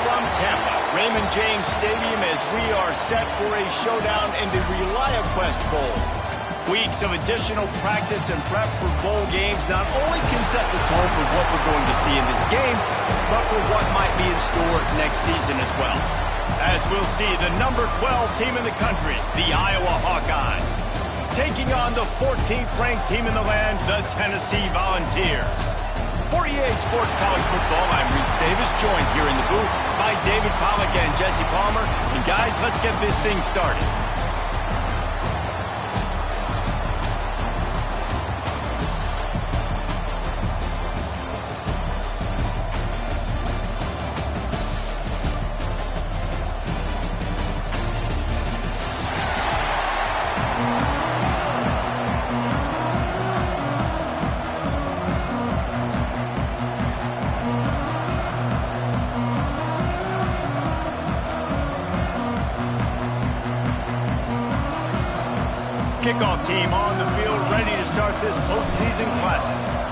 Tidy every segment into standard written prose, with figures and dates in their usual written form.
from Tampa, Raymond James Stadium, as we are set for a showdown in the ReliaQuest Bowl. Weeks of additional practice and prep for bowl games not only can set the tone for what we're going to see in this game, but for what might be in store next season as well. As we'll see the number 12 team in the country, the Iowa Hawkeyes, taking on the 14th ranked team in the land, the Tennessee Volunteers. For EA Sports College Football, I'm Reese Davis, joined here in the booth by David Pollack and Jesse Palmer. And guys, let's get this thing started. Kickoff team on the field, ready to start this postseason classic.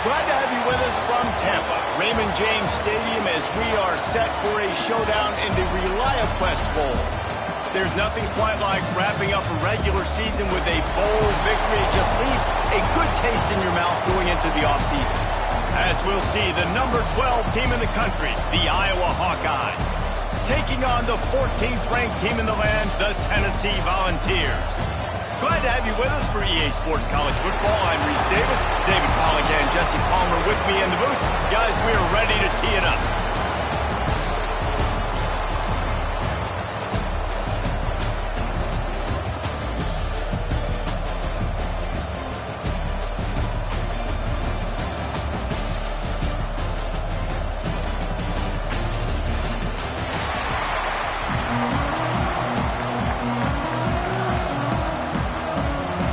Glad to have you with us from Tampa, Raymond James Stadium, as we are set for a showdown in the ReliaQuest Bowl. There's nothing quite like wrapping up a regular season with a bowl victory. It just leaves a good taste in your mouth going into the offseason. As we'll see the number 12 team in the country, the Iowa Hawkeyes, taking on the 14th ranked team in the land, the Tennessee Volunteers. Glad to have you with us for EA Sports College Football. I'm Reese Davis, David Pollack and Jesse Palmer with me in the booth. Guys, we're ready to tee it up.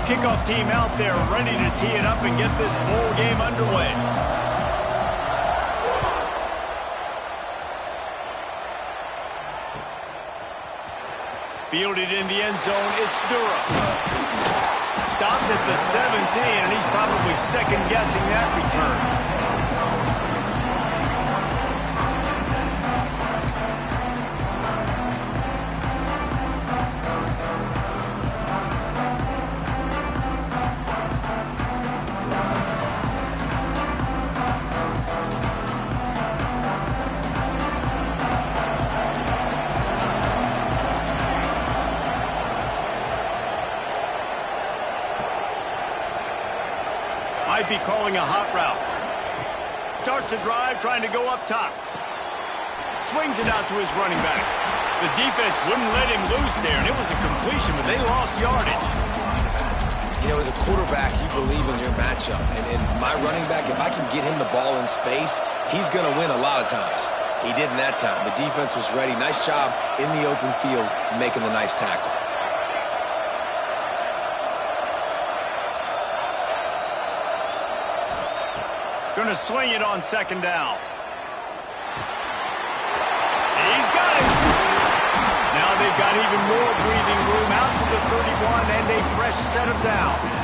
kickoff team out there ready to tee it up and get this bowl game underway. Fielded in the end zone, it's Durham. Stopped at the 17, and he's probably second-guessing that return. Might be calling a hot route. Starts a drive trying to go up top. Swings it out to his running back. The defense wouldn't let him loose there, and it was a completion, but they lost yardage. You know, as a quarterback, you believe in your matchup. And my running back, if I can get him the ball in space, he's going to win a lot of times. He didn't that time. The defense was ready. Nice job in the open field making the nice tackle. Going to swing it on second down. He's got it. Now they've got even more breathing room out to the 31 and a fresh set of downs.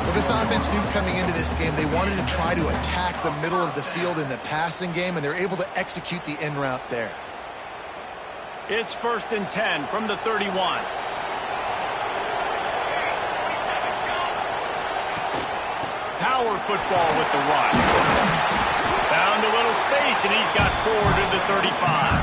Well, this offense knew coming into this game they wanted to try to attack the middle of the field in the passing game, and they're able to execute the in route there. It's 1st and 10 from the 31. Power football with the run. Found a little space, and he's got 4 to the 35.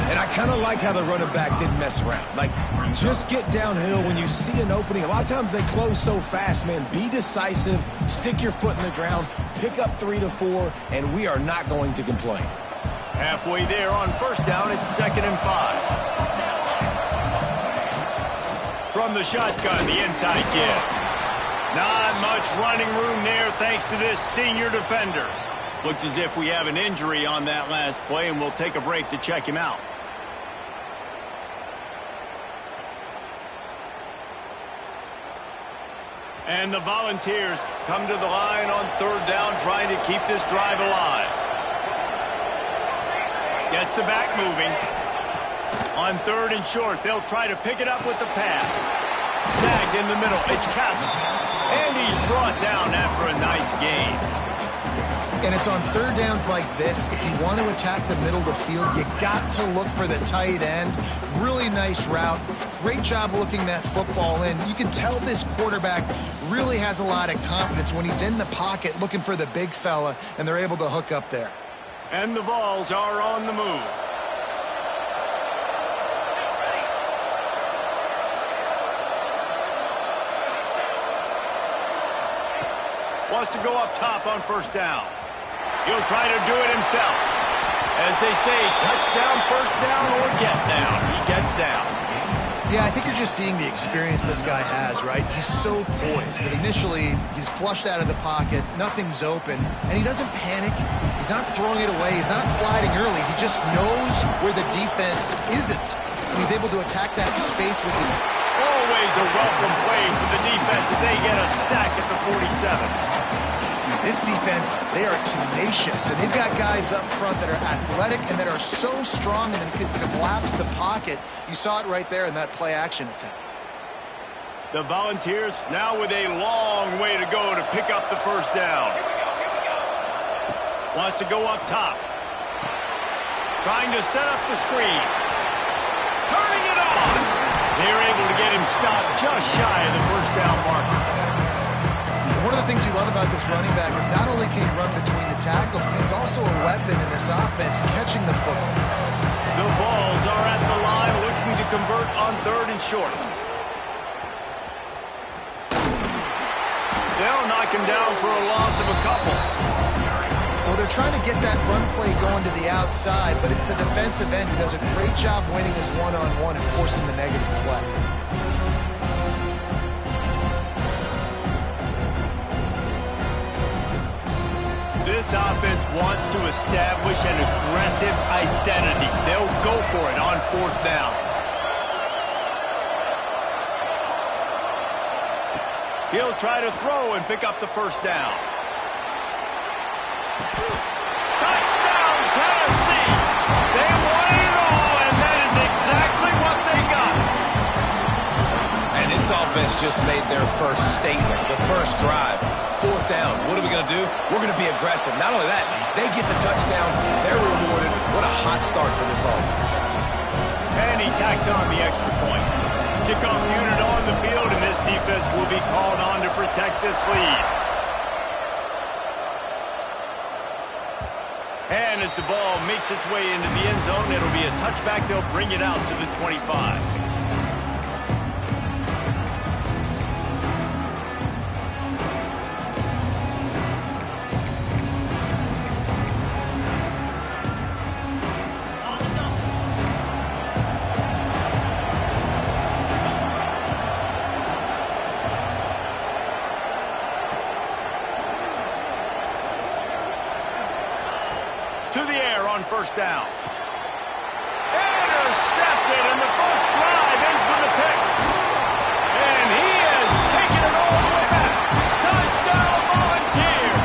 And I kind of like how the running back didn't mess around. Like, just get downhill when you see an opening. A lot of times they close so fast, man. Be decisive, stick your foot in the ground, pick up 3 to 4, and we are not going to complain. Halfway there on 1st down, it's 2nd and 5. From the shotgun, the inside give. Not much running room there thanks to this senior defender. Looks as if we have an injury on that last play, and we'll take a break to check him out. And the Volunteers come to the line on 3rd down, trying to keep this drive alive. Gets the back moving. On 3rd and short, they'll try to pick it up with the pass. Snagged in the middle, it's Castle. And he's brought down after a nice gain. And it's on 3rd downs like this, if you want to attack the middle of the field, you got to look for the tight end. Really nice route. Great job looking that football in. You can tell this quarterback really has a lot of confidence when he's in the pocket looking for the big fella, and they're able to hook up there. And the Vols are on the move. Wants to go up top on 1st down. He'll try to do it himself. As they say, touchdown, 1st down, or get down. He gets down. Yeah, I think you're just seeing the experience this guy has, right? He's so poised that initially he's flushed out of the pocket, nothing's open, and he doesn't panic. He's not throwing it away. He's not sliding early. He just knows where the defense isn't. And he's able to attack that space with it. Always a welcome play for the defense as they get a sack at the 47. This defense, they are tenacious, and they've got guys up front that are athletic and that are so strong and can collapse the pocket. You saw it right there in that play-action attempt. The Volunteers now with a long way to go to pick up the 1st down. Wants to go up top. Trying to set up the screen. Turning it on. They're able to get him stopped just shy of the 1st down marker. One of the things you love about this running back is not only can he run between the tackles, but he's also a weapon in this offense, catching the football. The Vols are at the line looking to convert on 3rd and short. They'll knock him down for a loss of a couple. Well, they're trying to get that run play going to the outside, but it's the defensive end who does a great job winning his one-on-one and forcing the negative play. This offense wants to establish an aggressive identity. They'll go for it on 4th down. He'll try to throw and pick up the first down. Touchdown, Tennessee! They wanted it all, and that is exactly what they got. And this offense just made their first statement, the first drive. Fourth down. What are we going to do? We're going to be aggressive. Not only that, they get the touchdown. They're rewarded. What a hot start for this offense. And he tacks on the extra point. Kickoff unit on the field, and this defense will be called on to protect this lead. And as the ball makes its way into the end zone, it'll be a touchback. They'll bring it out to the 25. To the air on first down. Intercepted, and the first drive ends with a pick. And he has taken it all the way back. Touchdown, Volunteers!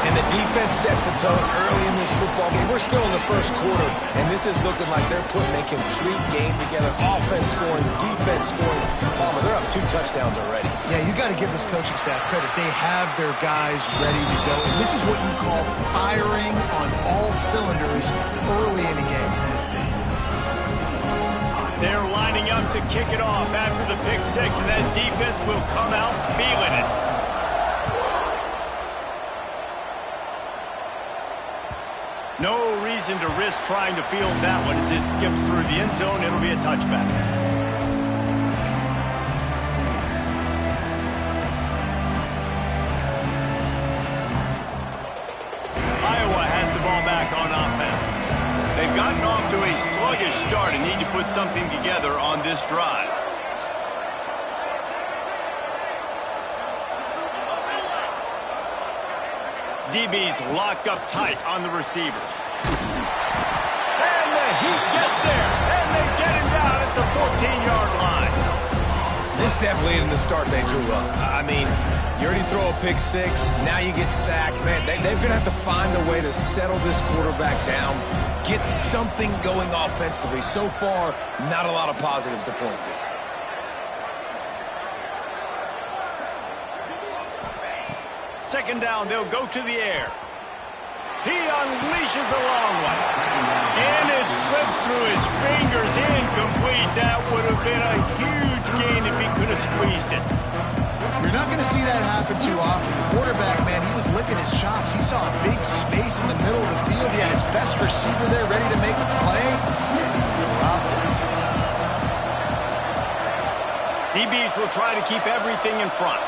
And the defense sets the tone early in this football game. We're still in the first quarter, and this is looking like they're putting a complete game together. Offense scoring, defense scoring. Palmer, they're up 2 touchdowns already. Yeah, you got to give this coaching staff credit. They have their guys ready to go. And this is what you call firing on all cylinders early in a game. They're lining up to kick it off after the pick six, and that defense will come out feeling it. No reason to risk trying to field that one as it skips through the end zone. It'll be a touchback. Iowa has the ball back on offense. They've gotten off to a sluggish start and need to put something together on this drive. DB's locked up tight on the receivers. And the heat gets there, and they get him down at the 14-yard line. This definitely isn't the start they drew up. I mean, you already throw a pick six, now you get sacked. Man, they're going to have to find a way to settle this quarterback down, get something going offensively. So far, not a lot of positives to point to. Second down, they'll go to the air. He unleashes a long one. And it slips through his fingers, incomplete. That would have been a huge gain if he could have squeezed it. You're not going to see that happen too often. The quarterback, man, he was licking his chops. He saw a big space in the middle of the field. He had his best receiver there ready to make a play. And he dropped it. DBs will try to keep everything in front.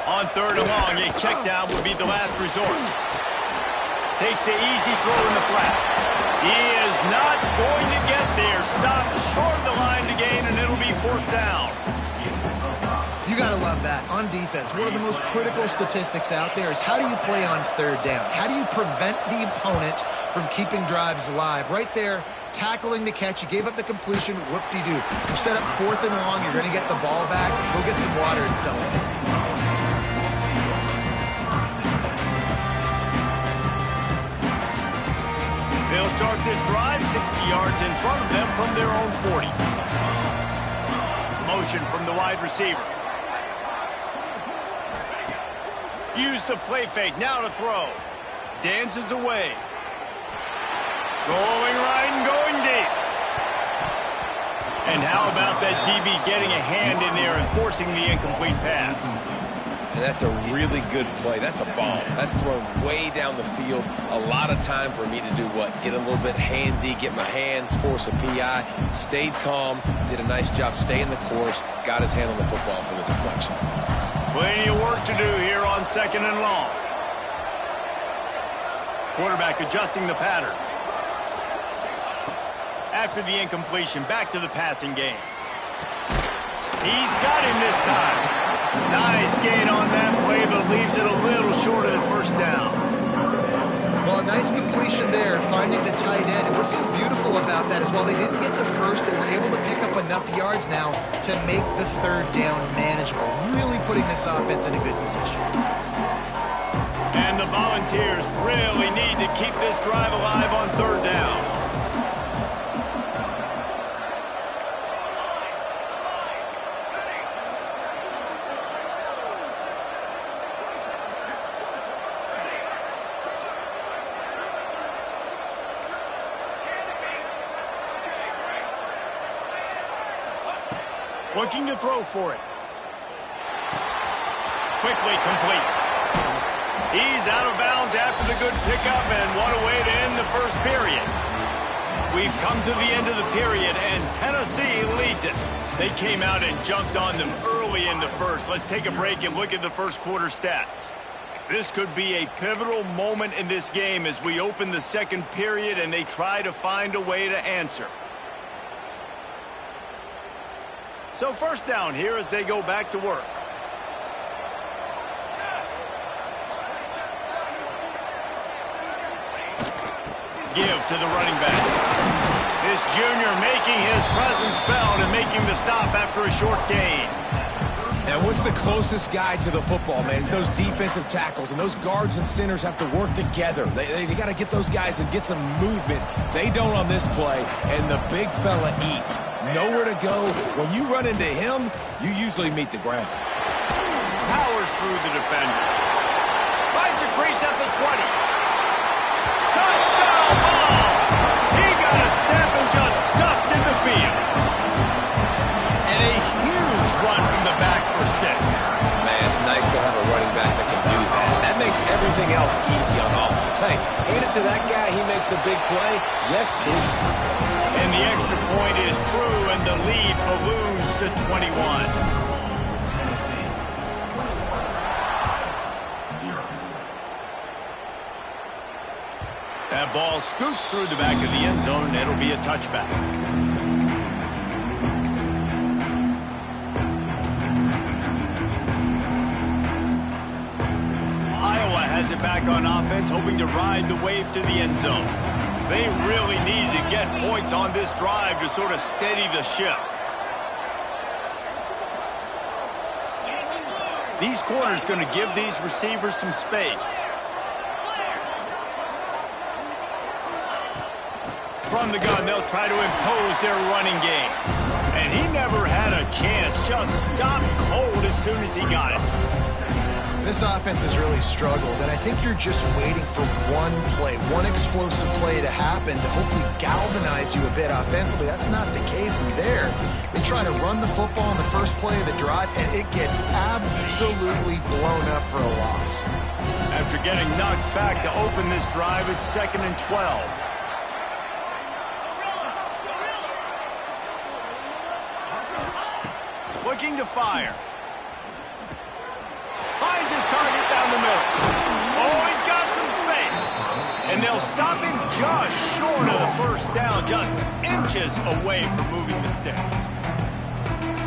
On third and long, a check down would be the last resort. Takes the easy throw in the flat. He is not going to get there. Stopped short of the line to gain, and it'll be fourth down. You got to love that. On defense, one of the most critical statistics out there is how do you play on third down? How do you prevent the opponent from keeping drives alive? Right there, tackling the catch. You gave up the completion. Whoop-de-doo. You set up fourth and long. You're going to get the ball back. Go get some water and celebrate. They'll start this drive 60 yards in front of them from their own 40. Motion from the wide receiver. Use the play fake, now to throw. Dances away. Going right and going deep. And how about that DB getting a hand in there and forcing the incomplete pass? And that's a really good play. That's a bomb. That's thrown way down the field. A lot of time for me to do what? Get a little bit handsy, get my hands, force a PI. Stayed calm, did a nice job staying the course, got his hand on the football for the deflection. Plenty of work to do here on second and long. Quarterback adjusting the pattern. After the incompletion, back to the passing game. He's got him this time. Nice gain on that play, but leaves it a little short of the first down. Well, a nice completion there, finding the tight end. And what's so beautiful about that is while they didn't get the first, they were able to pick up enough yards now to make the third down manageable, really putting this offense in a good position. And the Volunteers really need to keep this drive alive on third down. Looking to throw for it. Quickly complete. He's out of bounds after the good pickup, and what a way to end the first period. We've come to the end of the period, and Tennessee leads it. They came out and jumped on them early in the first. Let's take a break and look at the first quarter stats. This could be a pivotal moment in this game as we open the second period and they try to find a way to answer. So first down here as they go back to work. Give to the running back. This junior making his presence felt and making the stop after a short gain. Now, what's the closest guy to the football, man? It's those defensive tackles, and those guards and centers have to work together. They got to get those guys and get some movement. They don't on this play, and the big fella eats. Nowhere to go. When you run into him, you usually meet the ground. Powers through the defender. Finds a crease at the 20. Touchdown ball! He got a step and just dusted the field. And a huge run from the back for 6. Man, it's nice to have a running back that can do that. That makes everything else easy on offense. Hey, hand it to that guy. He makes a big play. Yes, please. And the extra point is true, and the lead balloons to 21. That ball scoots through the back of the end zone, and it'll be a touchback. Iowa has it back on offense, hoping to ride the wave to the end zone. They really need to get points on this drive to sort of steady the ship. These corners going to give these receivers some space. From the gun, they'll try to impose their running game. And he never had a chance, just stopped cold as soon as he got it. This offense has really struggled, and I think you're just waiting for one play, one explosive play to happen to hopefully galvanize you a bit offensively. That's not the case there. They try to run the football in the first play of the drive, and it gets absolutely blown up for a loss. After getting knocked back to open this drive, it's 2nd and 12. Looking to fire. Finds his target down the middle. Oh, he's got some space. And they'll stop him just short of the first down, just inches away from moving the sticks.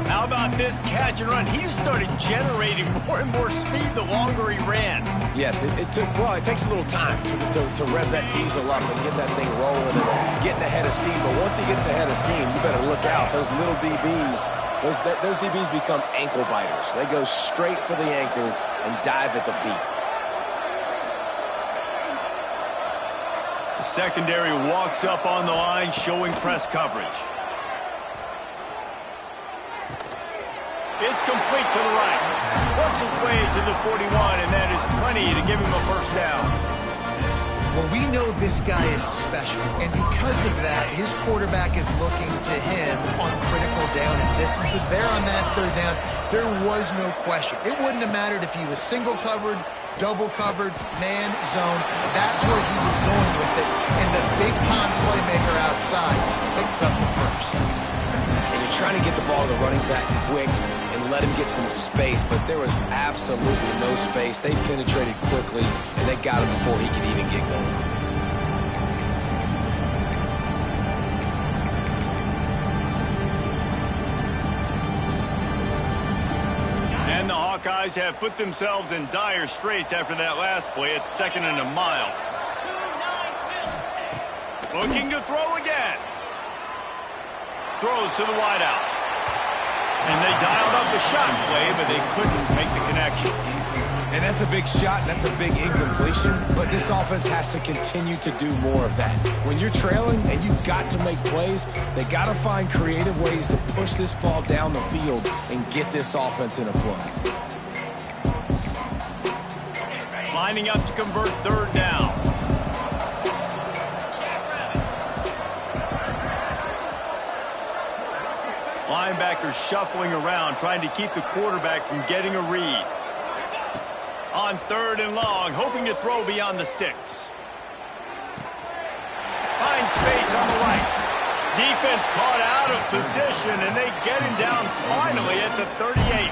How about this catch and run? He just started generating more and more speed the longer he ran. Yes, it takes a little time to rev that diesel up and get that thing rolling and getting ahead of steam. But once he gets ahead of steam, you better look out. Those little DBs, those DBs become ankle biters. They go straight for the ankles and dive at the feet. The secondary walks up on the line, showing press coverage. It's complete to the right. Works his way to the 41, and that is plenty to give him a first down. Well, we know this guy is special, and because of that, his quarterback is looking to him on critical down and distances. There on that third down, there was no question. It wouldn't have mattered if he was single covered, double covered, man, zone. That's where he was going with it, and the big-time playmaker outside picks up the first. And you're trying to get the ball to the running back quick and let him get some space, but there was absolutely no space. They penetrated quickly, and they got him before he could even get going. And the Hawkeyes have put themselves in dire straits after that last play. It's 2nd and a mile. Looking to throw again. Throws to the wideout. And they dialed up the shot play, but they couldn't make the connection. And that's a big shot, and that's a big incompletion, but this offense has to continue to do more of that. When you're trailing and you've got to make plays, they got to find creative ways to push this ball down the field and get this offense in a flow. Lining up to convert third down. Linebackers shuffling around, trying to keep the quarterback from getting a read. On third and long, hoping to throw beyond the sticks. Finds space on the right. Defense caught out of position, and they get him down finally at the 38.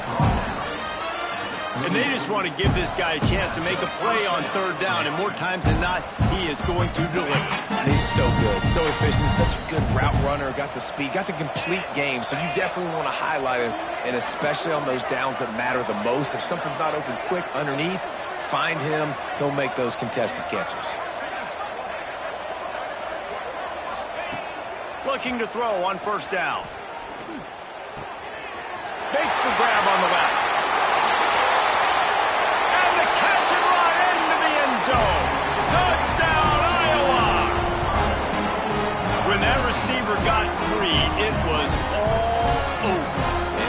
And they just want to give this guy a chance to make a play on third down, and more times than not, he is going to deliver. He's so good, so efficient, such a good route runner, got the speed, got the complete game, so you definitely want to highlight him, and especially on those downs that matter the most. If something's not open quick underneath, find him, he'll make those contested catches. Looking to throw on first down. Makes the grab on the left. And the catch and run into the end zone. Touchdown, Iowa! When that receiver got free, it was all over.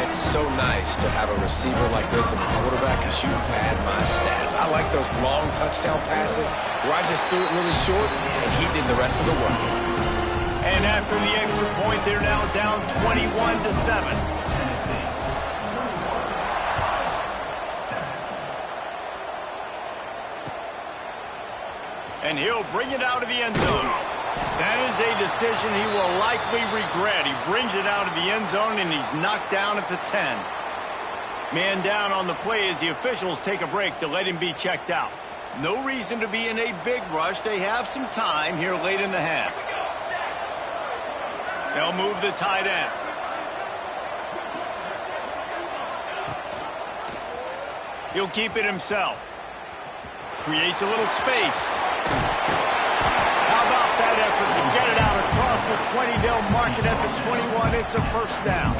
It's so nice to have a receiver like this as a quarterback because you pad my stats. I like those long touchdown passes where I just threw it really short and he did the rest of the work. And after the extra point, they're now down 21-7. And he'll bring it out of the end zone. That is a decision he will likely regret. He brings it out of the end zone, and he's knocked down at the 10. Man down on the play as the officials take a break to let him be checked out. No reason to be in a big rush. They have some time here late in the half. They'll move the tight end. He'll keep it himself. Creates a little space. How about that effort to get it out across the 20? They'll mark it at the 21. It's a first down.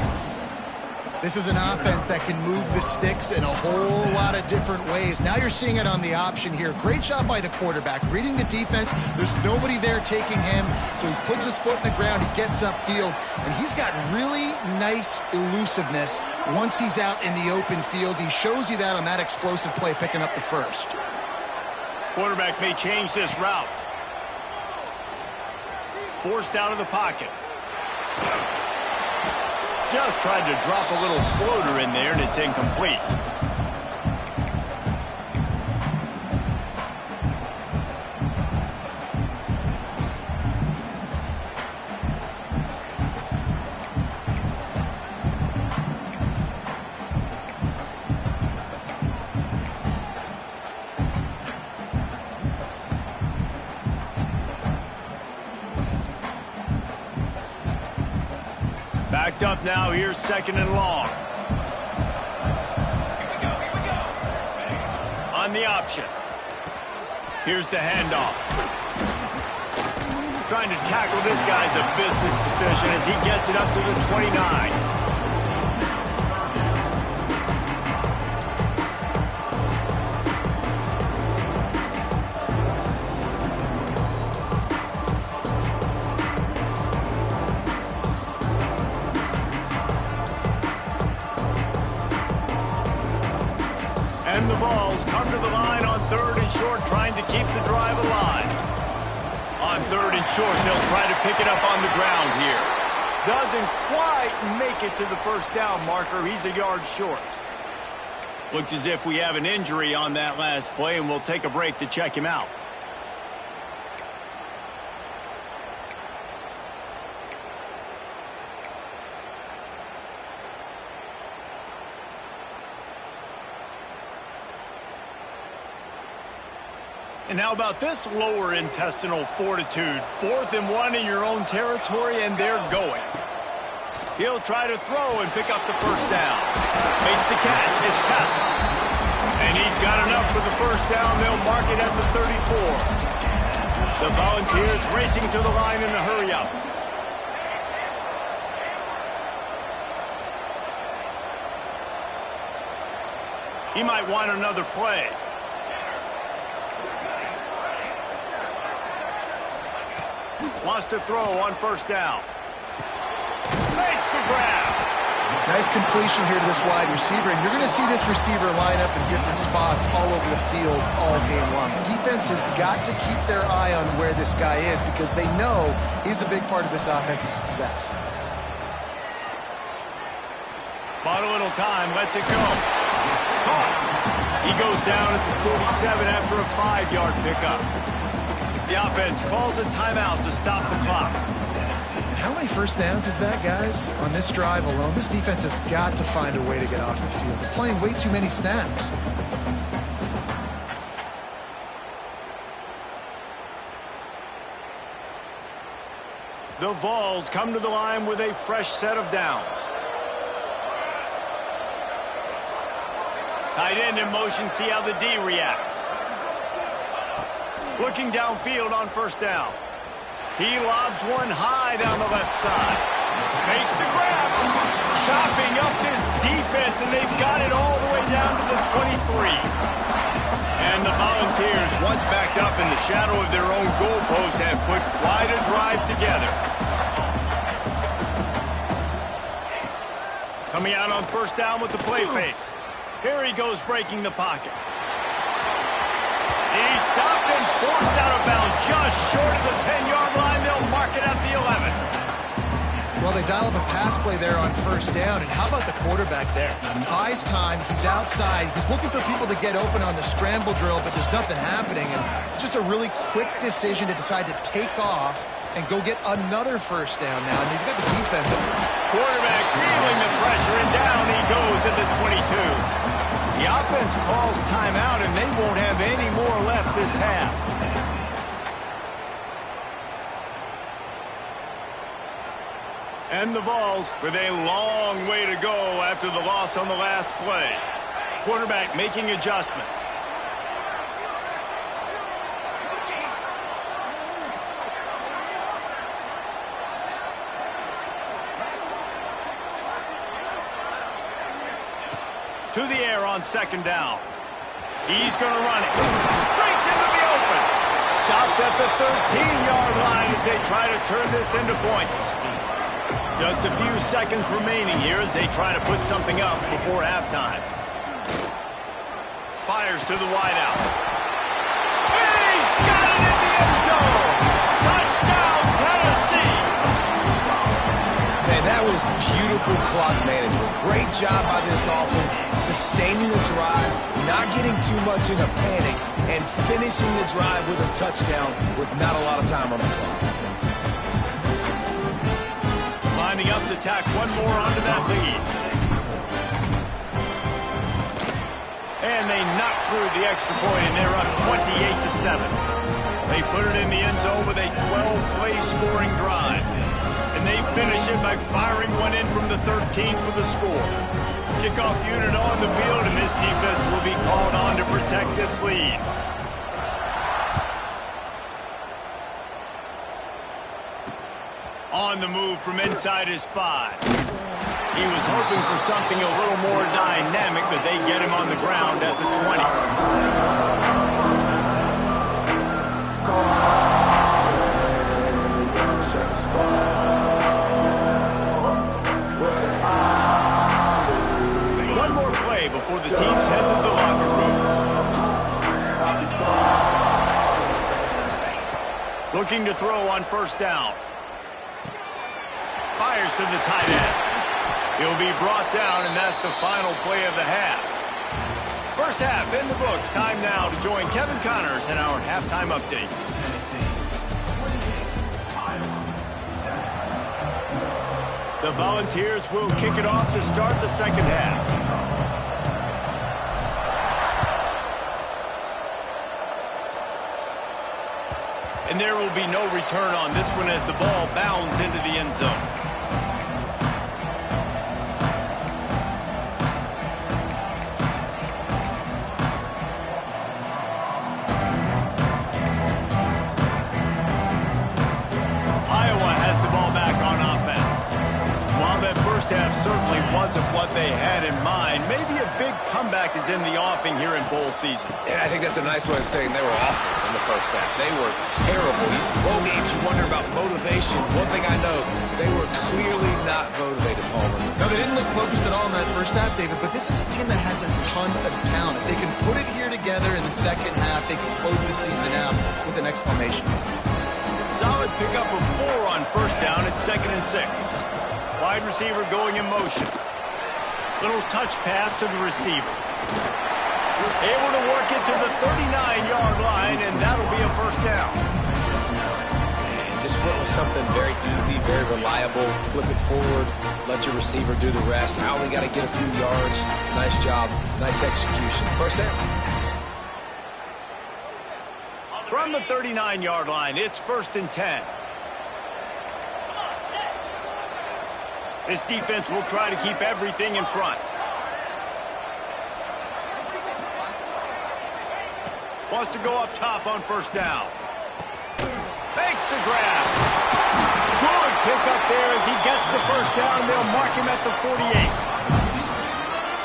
This is an offense that can move the sticks in a whole lot of different ways. Now you're seeing it on the option here. Great job by the quarterback. Reading the defense, there's nobody there taking him, so he puts his foot in the ground, he gets upfield, and he's got really nice elusiveness once he's out in the open field. He shows you that on that explosive play, picking up the first. Quarterback may change this route. Forced out of the pocket. Just tried to drop a little floater in there, and it's incomplete. Backed up now, here's second and long. On the option. Here's the handoff. Trying to tackle this guy's a business decision as he gets it up to the 29. And the Vols come to the line on third and short, trying to keep the drive alive. On third and short, they'll try to pick it up on the ground here. Doesn't quite make it to the first down marker. He's a yard short. Looks as if we have an injury on that last play, and we'll take a break to check him out. And how about this lower intestinal fortitude? 4th and 1 in your own territory, and they're going. He'll try to throw and pick up the first down. Makes the catch. It's Castle. And he's got enough for the first down. They'll mark it at the 34. The Volunteers racing to the line in a hurry-up. He might want another play. Wants to throw on first down. Makes the grab. Nice completion here to this wide receiver, and you're going to see this receiver line up in different spots all over the field all game long. Defense has got to keep their eye on where this guy is because they know he's a big part of this offense's success. Bought a little time, lets it go. Caught. He goes down at the 47 after a 5-yard pickup. The offense calls a timeout to stop the clock. How many first downs is that, guys? On this drive alone, this defense has got to find a way to get off the field. They're playing way too many snaps. The Vols come to the line with a fresh set of downs. Tight end in motion, see how the D reacts. Looking downfield on first down. He lobs one high down the left side. Makes the grab. Chopping up this defense, and they've got it all the way down to the 23. And the Volunteers, once backed up in the shadow of their own goalpost, have put quite a drive together. Coming out on first down with the play fake. Here he goes breaking the pocket. He's stopped and forced out of bounds just short of the 10-yard line. They'll mark it at the 11. Well, they dial up a pass play there on first down, and how about the quarterback there? Buys time, he's outside, he's looking for people to get open on the scramble drill, but there's nothing happening, and just a really quick decision to decide to take off and go get another first down now. I mean, you've got the defense. Quarterback feeling the pressure, and down he goes at the 22. The offense calls timeout, and they won't have any more left this half. And the Vols with a long way to go after the loss on the last play. Quarterback making adjustments. To the air on second down. He's going to run it. Breaks into the open. Stopped at the 13-yard line as they try to turn this into points. Just a few seconds remaining here as they try to put something up before halftime. Fires to the wideout. He's got it in the end zone. Touchdown, Tennessee. Man, that was beautiful clock management. Great job by this offense, sustaining the drive, not getting too much in a panic, and finishing the drive with a touchdown with not a lot of time on the clock. Lining up to tack one more onto that lead. And they knock through the extra point, and they're up 28-7. They put it in the end zone with a 12-play scoring drive. And they finish it by firing one in from the 13 for the score. Kickoff unit on the field, and this defense will be called on to protect this lead. On the move from inside his 5. He was hoping for something a little more dynamic, but they get him on the ground at the 20. Before the teams head to the locker rooms. Looking to throw on first down. Fires to the tight end. He'll be brought down, and that's the final play of the half. First half in the books. Time now to join Kevin Connors in our halftime update. The Volunteers will kick it off to start the second half. And there will be no return on this one as the ball bounds into the end zone. wasn't what they had in mind. Maybe a big comeback is in the offing here in bowl season. And I think that's a nice way of saying they were awful in the first half. They were terrible. Bowl games, you wonder about motivation. One thing I know, they were clearly not motivated, Palmer. No, they didn't look focused at all in that first half, David, but this is a team that has a ton of talent. If they can put it here together in the second half, they can close the season out with an exclamation. Solid pickup of 4 on first down at 2nd and 6. Wide receiver going in motion. Little touch pass to the receiver. Able to work it to the 39-yard line, and that'll be a first down. And just went with something very easy, very reliable. Flip it forward, let your receiver do the rest. I only got to get a few yards. Nice job, nice execution. First down. From the 39-yard line, it's 1st and 10. This defense will try to keep everything in front. Wants to go up top on first down. Makes the grab. Good pickup there as he gets the first down. They'll mark him at the 48.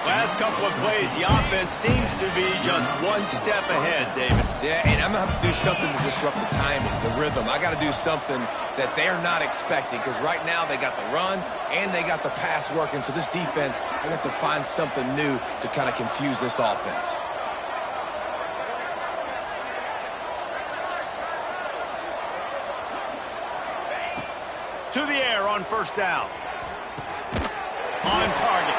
Last couple of plays, the offense seems to be just one step ahead, David. Yeah, and I'm going to have to do something to disrupt the timing, the rhythm. I got to do something that they're not expecting, because right now they got the run and they got the pass working. So this defense, they're going to have to find something new to kind of confuse this offense. To the air on first down. On target.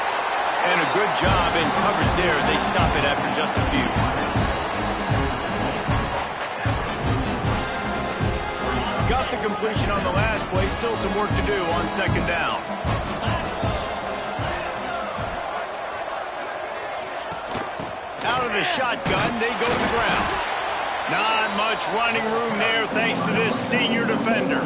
And a good job in coverage there. They stop it after just a few. Got the completion on the last play. Still some work to do on second down. Out of the shotgun, they go to the ground. Not much running room there thanks to this senior defender.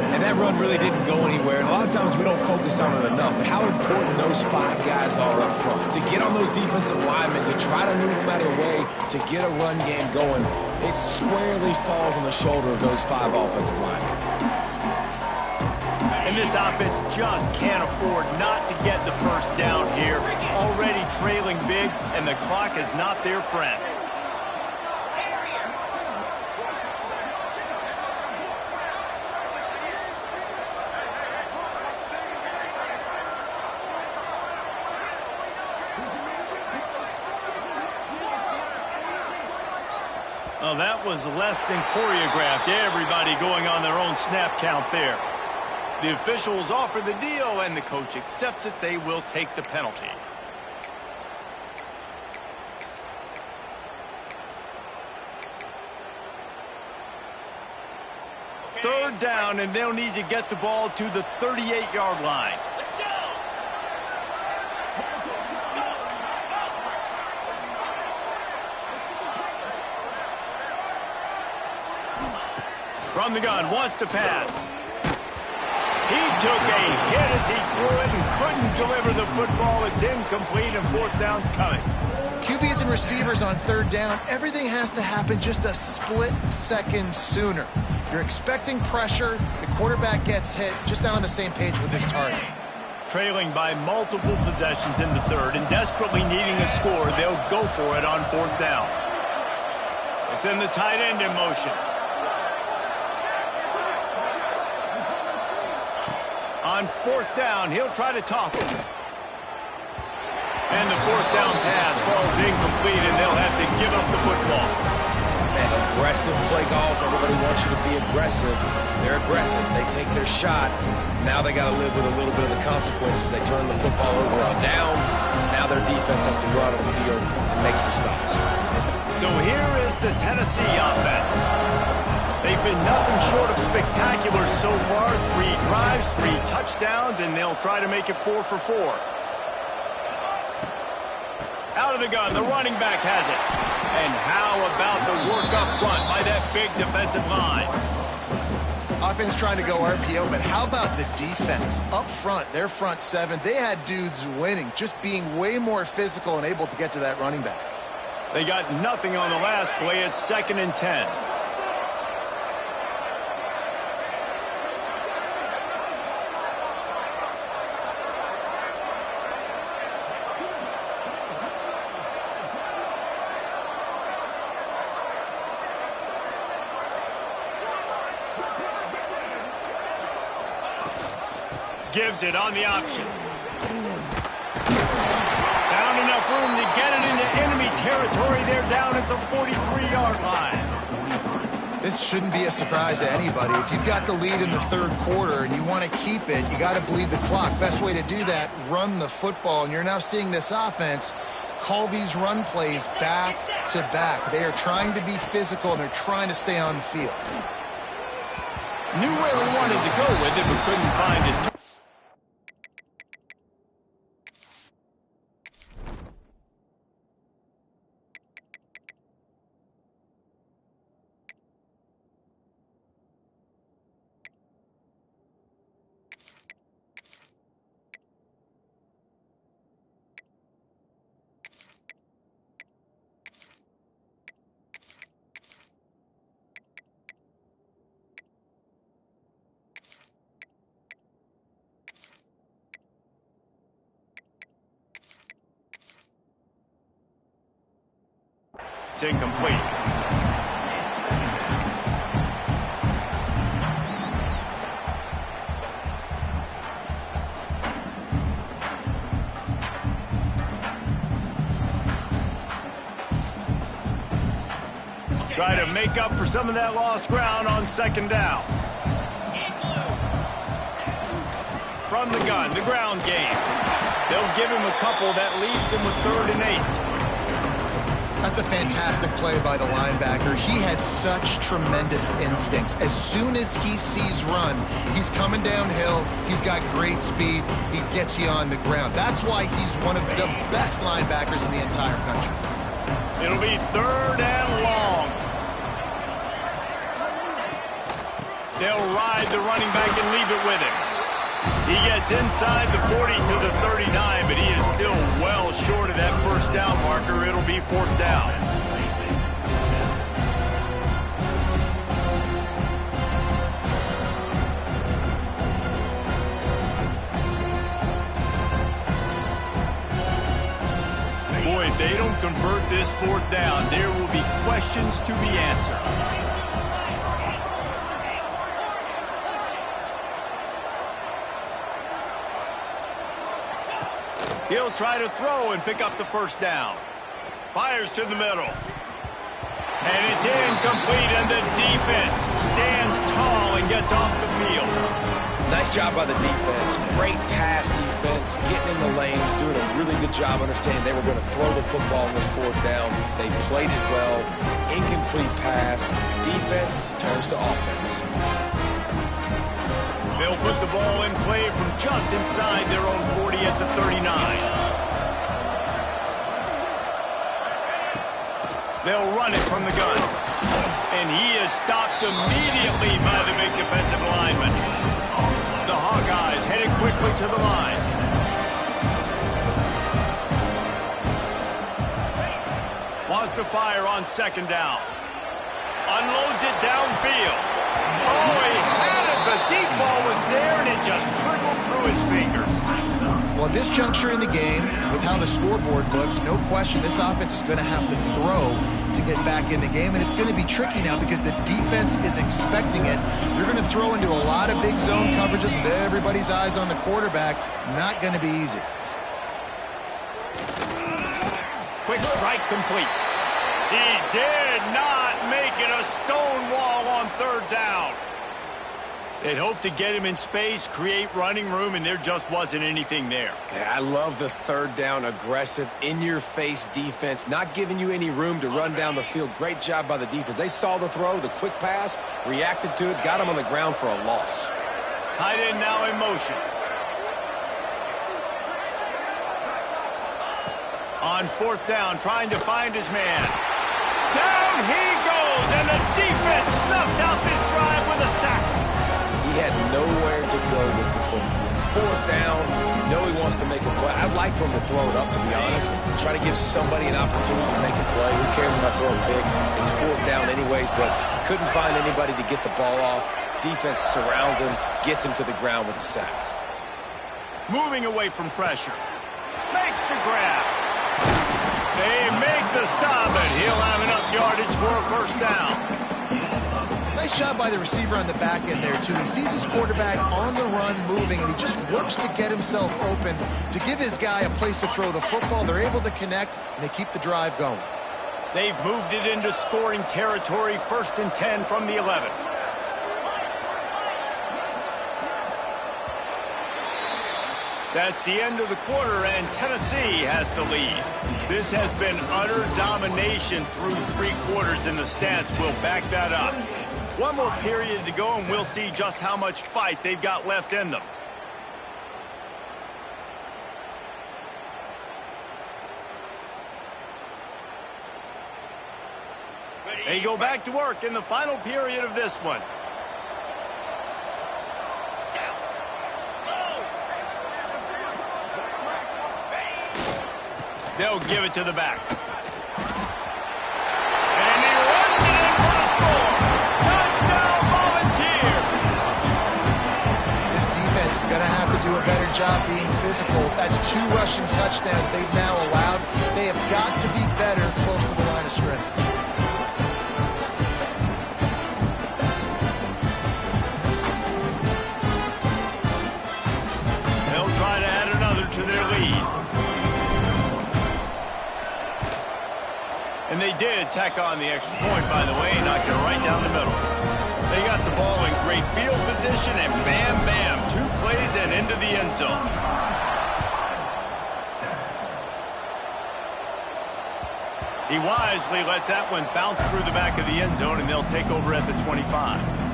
And that run really didn't go anywhere. And a lot of times we don't focus on it enough. But how important those 5 guys are up front. To get on those defensive linemen, to try to move them out of the way, to get a run game going, it squarely falls on the shoulder of those 5 offensive linemen. And this offense just can't afford not to get the first down here. Already trailing big, and the clock is not their friend. Well, that was less than choreographed. Everybody going on their own snap count there. The officials offer the deal, and the coach accepts it. They will take the penalty. Third down, and they'll need to get the ball to the 38-yard line. From the gun, wants to pass. He took a hit as he threw it and couldn't deliver the football. It's incomplete, and 4th down's coming. QBs and receivers on third down, everything has to happen just a split second sooner. You're expecting pressure, the quarterback gets hit, just not on the same page with his target. Trailing by multiple possessions in the third and desperately needing a score, they'll go for it on 4th down. It's in the tight end in motion. On 4th down, he'll try to toss it. And the 4th down pass falls incomplete, and they'll have to give up the football. Man, aggressive play calls. Everybody wants you to be aggressive. They're aggressive. They take their shot. Now they got to live with a little bit of the consequences. They turn the football over on downs. Now their defense has to go out on the field and make some stops. So here is the Tennessee offense. They've been nothing short of spectacular so far. 3 drives, 3 touchdowns, and they'll try to make it 4 for 4. Out of the gun, the running back has it. And how about the work up front by that big defensive line? Offense trying to go RPO, but how about the defense? Up front, their front 7, they had dudes winning, just being way more physical and able to get to that running back. They got nothing on the last play. It's 2nd and 10. gives it on the option. Found enough room to get it into enemy territory. They're down at the 43-yard line. This shouldn't be a surprise to anybody. If you've got the lead in the third quarter and you want to keep it, you got to bleed the clock. Best way to do that, run the football. And you're now seeing this offense call these run plays back to back. They are trying to be physical, and they're trying to stay on the field. Knew where he wanted to go with it, but couldn't find his... It's incomplete. Try to make up for some of that lost ground on second down. From the gun, the ground game. They'll give him a couple that leaves him with 3rd and 8. That's a fantastic play by the linebacker. He has such tremendous instincts. As soon as he sees run, he's coming downhill. He's got great speed. He gets you on the ground. That's why he's one of the best linebackers in the entire country. It'll be 3rd and long. They'll ride the running back and leave it with him. He gets inside the 40 to the 39, but he is still well short of that first down marker. It'll be 4th down. Boy, if they don't convert this 4th down, there will be questions to be answered. He'll try to throw and pick up the first down. Fires to the middle. And it's incomplete, and the defense stands tall and gets off the field. Nice job by the defense. Great pass defense, getting in the lanes, doing a really good job understanding they were going to throw the football on this 4th down. They played it well. Incomplete pass. Defense turns to offense. They'll put the ball in play from just inside their own 40 at the 39. They'll run it from the gun. And he is stopped immediately by the big defensive lineman. The Hawkeyes headed quickly to the line. Wants to fire on second down. Unloads it downfield. Oh, he had it. The deep ball was there, and it just trickled through his fingers. Well, at this juncture in the game, with how the scoreboard looks, no question this offense is going to have to throw to get back in the game, and it's going to be tricky now because the defense is expecting it. You're going to throw into a lot of big zone coverages with everybody's eyes on the quarterback. Not going to be easy. Quick strike complete. He did not make it a stone wall on 3rd down. They'd hoped to get him in space, create running room, and there just wasn't anything there. Yeah, I love the 3rd down aggressive, in-your-face defense, not giving you any room to run down the field. Great job by the defense. They saw the throw, the quick pass, reacted to it, got him on the ground for a loss. Tight end now in motion. On 4th down, trying to find his man. Down he goes, and the defense snuffs out this drive with a sack. He had nowhere to go with the football. 4th down, you know he wants to make a play. I'd like for him to throw it up, to be honest. Try to give somebody an opportunity to make a play. Who cares if I throw a pick? It's 4th down anyways, but couldn't find anybody to get the ball off. Defense surrounds him, gets him to the ground with a sack. Moving away from pressure. Makes the grab. They make the stop, and he'll have enough yardage for a first down. Nice job by the receiver on the back end there, too. He sees his quarterback on the run moving, and he just works to get himself open to give his guy a place to throw the football. They're able to connect, and they keep the drive going. They've moved it into scoring territory, 1st and 10 from the 11. That's the end of the quarter, and Tennessee has the lead. This has been utter domination through 3 quarters, and the stats will back that up. One more period to go, and we'll see just how much fight they've got left in them. They go back to work in the final period of this one. They'll give it to the back. And he runs it in for the score. Touchdown, Volunteer! This defense is going to have to do a better job being physical. That's 2 rushing touchdowns they've now allowed. They have got to be better close to the line of scrimmage. They'll try to add another to their lead. And they did tack on the extra point, by the way, and knocked it right down the middle. They got the ball in great field position, and bam, bam, 2 plays and into the end zone. He wisely lets that one bounce through the back of the end zone, and they'll take over at the 25.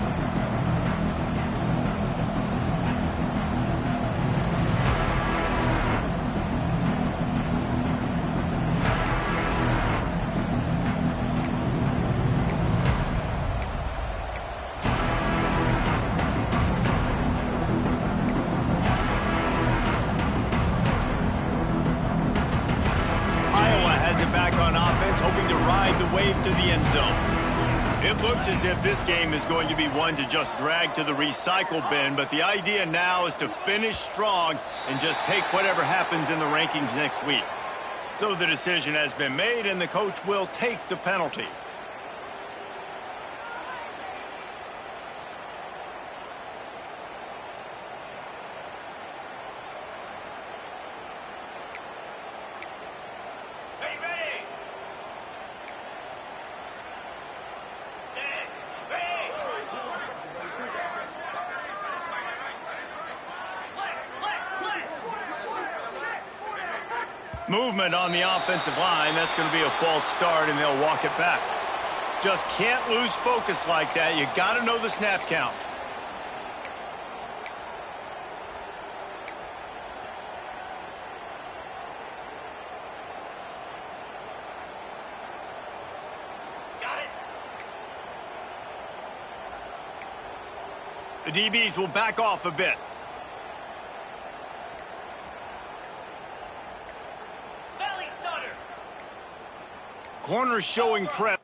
Hoping to ride the wave to the end zone. It looks as if this game is going to be one to just drag to the recycle bin, but the idea now is to finish strong and just take whatever happens in the rankings next week. So the decision has been made, and the coach will take the penalty. Movement on the offensive line. That's going to be a false start, and they'll walk it back. Just can't lose focus like that. You got to know the snap count. Got it. The DBs will back off a bit. Corner showing prep.